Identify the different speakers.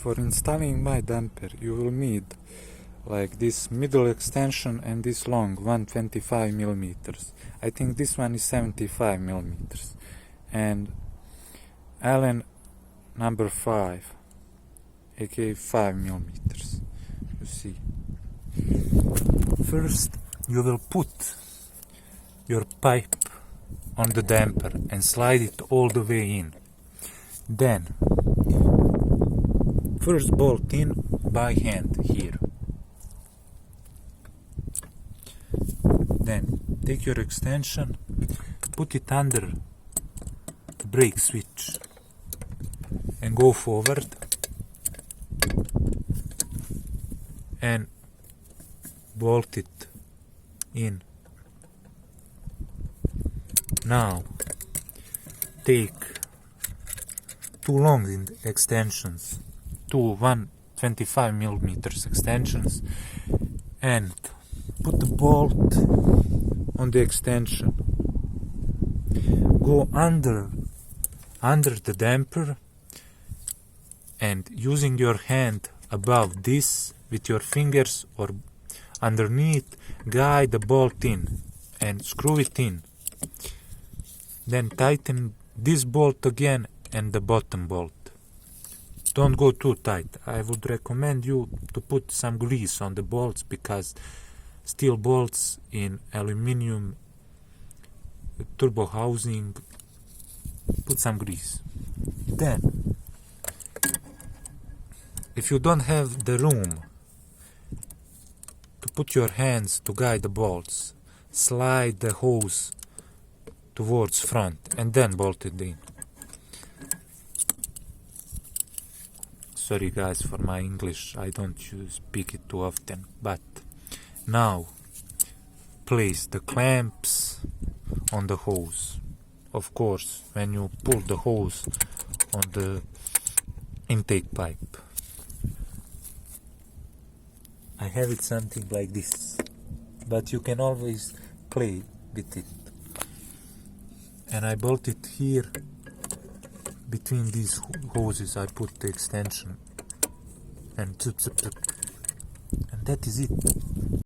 Speaker 1: For installing my damper you will need like this middle extension and this long 125 millimeters. I think this one is 75 millimeters, and Allen number 5, aka 5 millimeters. You see, first you will put your pipe on the damper and slide it all the way in. Then first bolt in by hand here. Then take your extension, put it under the brake switch and go forward and bolt it in. Now take two long extensions, two 125 millimeters extensions, and put the bolt on the extension. Go under the damper, and using your hand above this with your fingers or underneath, guide the bolt in and screw it in. Then tighten this bolt again and the bottom bolt. Don't go too tight. I would recommend you to put some grease on the bolts, because steel bolts in aluminium turbo housing, put some grease. Then, if you don't have the room to put your hands to guide the bolts, slide the hose towards front and then bolt it in. Sorry guys for my English, I don't speak it too often. But now place the clamps on the hose. Of course, when you pull the hose on the intake pipe. I have it something like this, but you can always play with it. And I bolt it here. Between these hoses I put the extension, and that is it.